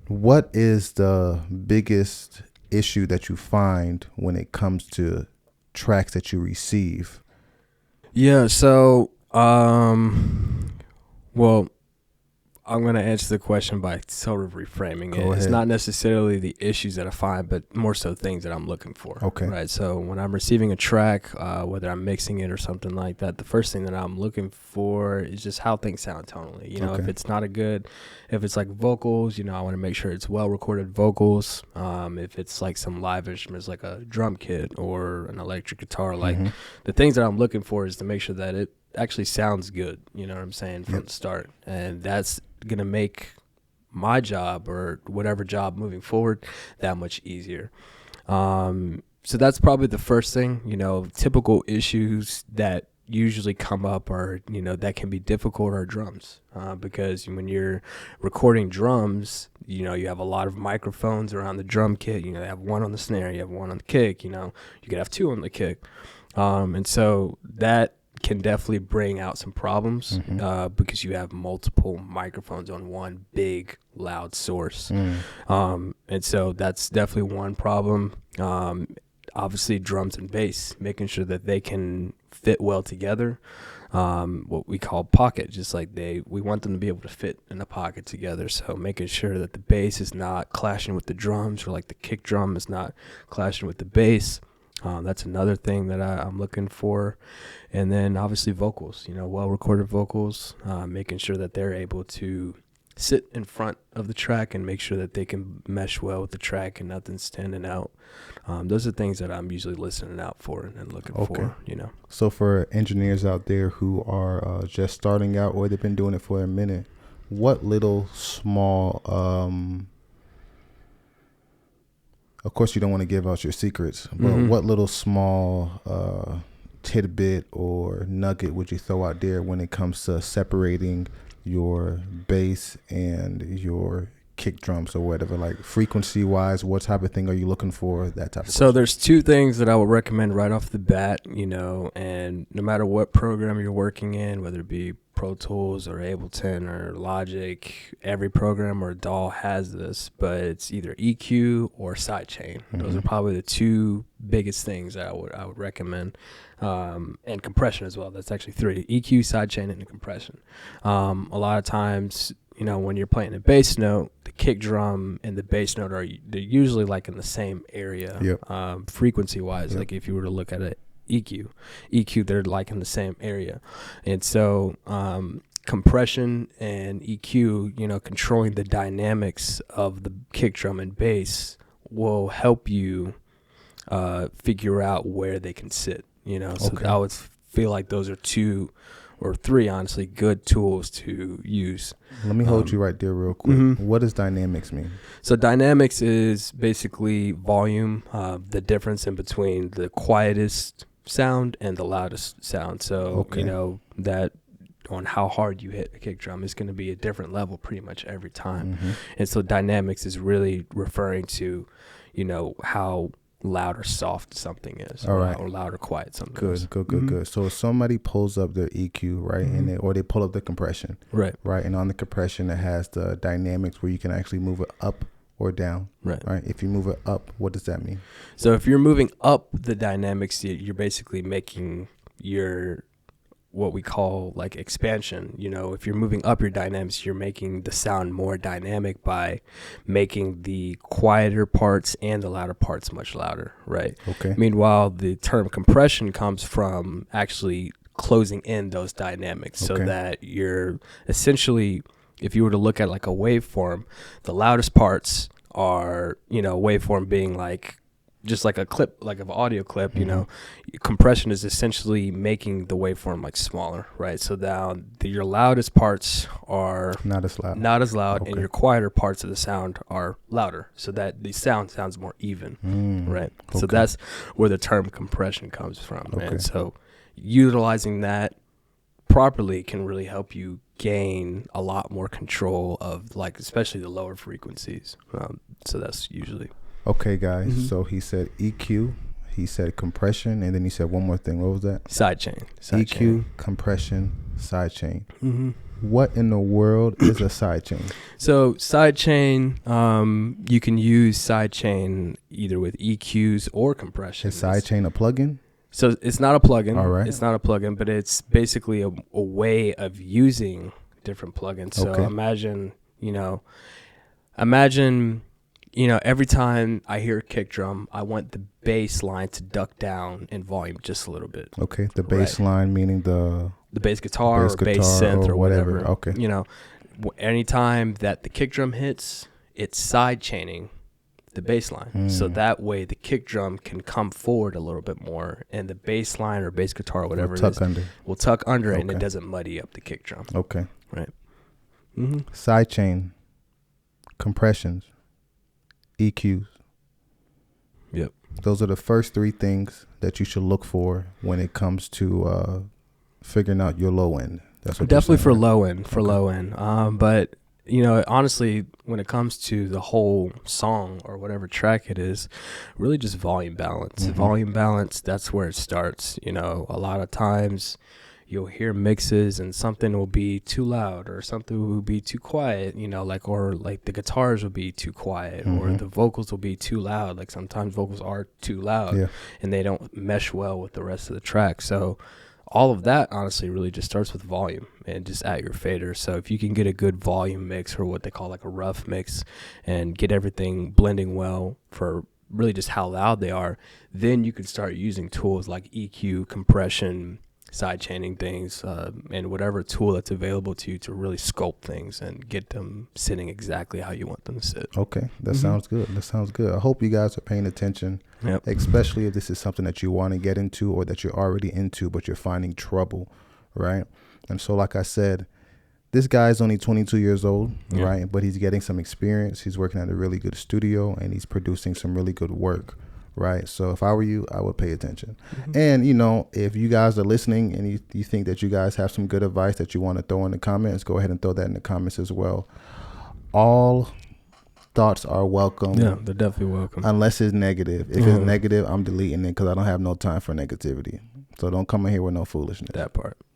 What is the biggest issue that you find when it comes to tracks that you receive? Yeah, so well, I'm going to answer the question by sort of reframing Go it. It's ahead. not necessarily the issues that I find, but more so things that I'm looking for. Okay. Right. So when I'm receiving a track, whether I'm mixing it or something like that, the first thing that I'm looking for is just how things sound tonally. You know, if Okay. it's not if it's like vocals, I want to make sure it's well recorded vocals. If it's like some live instruments like a drum kit or an electric guitar, like Mhm. the things that I'm looking for is to make sure that it actually sounds good, you know what I'm saying, from Yep. the start. And that's going to make my job or whatever job moving forward that much easier. So that's probably the first thing. Typical issues that usually come up are, that can be difficult are drums, because when you're recording drums, you have a lot of microphones around the drum kit. You have one on the snare, you have one on the kick, you could have two on the kick. And so that can definitely bring out some problems, because you have multiple microphones on one big loud source. And so that's definitely one problem. Obviously drums and bass, making sure that they can fit well together. What we call pocket, just like we want them to be able to fit in a pocket together. So making sure that the bass is not clashing with the drums, or like the kick drum is not clashing with the bass. That's another thing that I'm looking for. And then obviously vocals, well-recorded vocals, making sure that they're able to sit in front of the track and make sure that they can mesh well with the track and nothing's standing out. Those are things that I'm usually listening out for and looking for. So for engineers out there who are just starting out, or they've been doing it for a minute, what little small of course you don't want to give out your secrets, but what little small tidbit or nugget would you throw out there when it comes to separating your bass and your kick drums or whatever, like frequency wise? What type of thing are you looking for? That type of So question. there's two things that I would recommend right off the bat, and no matter what program you're working in, whether it be Pro Tools or Ableton or Logic, every program or DAW has this, but it's either EQ or sidechain. Those are probably the two biggest things that I would recommend. And compression as well. That's actually three: EQ, sidechain, and compression. A lot of times, when you're playing a bass note, the kick drum and the bass note they're usually like in the same area. Yep. Frequency wise. Yep. Like if you were to look at it, EQ, they're like in the same area. And so compression and EQ, controlling the dynamics of the kick drum and bass will help you figure out where they can sit. So I would feel like those are two or three, honestly, good tools to use. Let me hold you right there real quick. What does dynamics mean? So dynamics is basically volume, the difference in between the quietest sound and the loudest sound. So, that on how hard you hit a kick drum is going to be a different level pretty much every time. And so dynamics is really referring to, how loud or soft something is, All right, or loud or quiet something is. Good. So if somebody pulls up their EQ, right, and or they pull up the compression, right, and on the compression it has the dynamics where you can actually move it up or down, right. If you move it up, what does that mean? So if you're moving up the dynamics, you're basically making your what we call like expansion. If you're moving up your dynamics, you're making the sound more dynamic by making the quieter parts and the louder parts much louder, right? Okay. Meanwhile, the term compression comes from actually closing in those dynamics, so that you're essentially, if you were to look at like a waveform, the loudest parts are, waveform being like just like a clip, like an audio clip, compression is essentially making the waveform like smaller, right? So now your loudest parts are not as loud, and your quieter parts of the sound are louder, so that the sound sounds more even, right? So that's where the term compression comes from. And so utilizing that properly can really help you gain a lot more control of, like, especially the lower frequencies. So that's usually. Okay, guys. So he said EQ, he said compression, and then he said one more thing. What was that? Sidechain. EQ, compression, sidechain. What in the world is a sidechain? So sidechain, you can use sidechain either with EQs or compression. Is sidechain a plugin? So it's not a plugin. All right. It's not a plugin, but it's basically a way of using different plugins. So Okay. imagine, every time I hear a kick drum, I want the bass line to duck down in volume just a little bit. Okay. The bass line meaning the bass guitar bass or bass guitar synth or or whatever. whatever. Okay. Anytime that the kick drum hits, it's side chaining the bass line. So that way the kick drum can come forward a little bit more, and the bass line or bass guitar or whatever will tuck under it, and it doesn't muddy up the kick drum. Okay. Right. Sidechain, compressions, EQs. Yep. Those are the first three things that you should look for when it comes to figuring out your low end. That's what definitely for saying, right? low end. Low end. But honestly, when it comes to the whole song or whatever track it is, really just volume balance. Volume balance. That's where it starts. A lot of times you'll hear mixes and something will be too loud or something will be too quiet, or the guitars will be too quiet or the vocals will be too loud. Like sometimes vocals are too loud and they don't mesh well with the rest of the track. So all of that honestly really just starts with volume and just at your fader. So if you can get a good volume mix or what they call like a rough mix and get everything blending well for really just how loud they are, then you can start using tools like EQ, compression, side chaining things, and whatever tool that's available to you to really sculpt things and get them sitting exactly how you want them to sit. Okay, that sounds good. I hope you guys are paying attention, especially if this is something that you want to get into or that you're already into, but you're finding trouble, right? And so, like I said, this guy is only 22 years old, right? But he's getting some experience. He's working at a really good studio, and he's producing some really good work. Right. So if I were you, I would pay attention. And, if you guys are listening and you think that you guys have some good advice that you want to throw in the comments, go ahead and throw that in the comments as well. All thoughts are welcome. Yeah, they're definitely welcome. Unless it's negative. If it's negative, I'm deleting it because I don't have no time for negativity. So don't come in here with no foolishness. That part.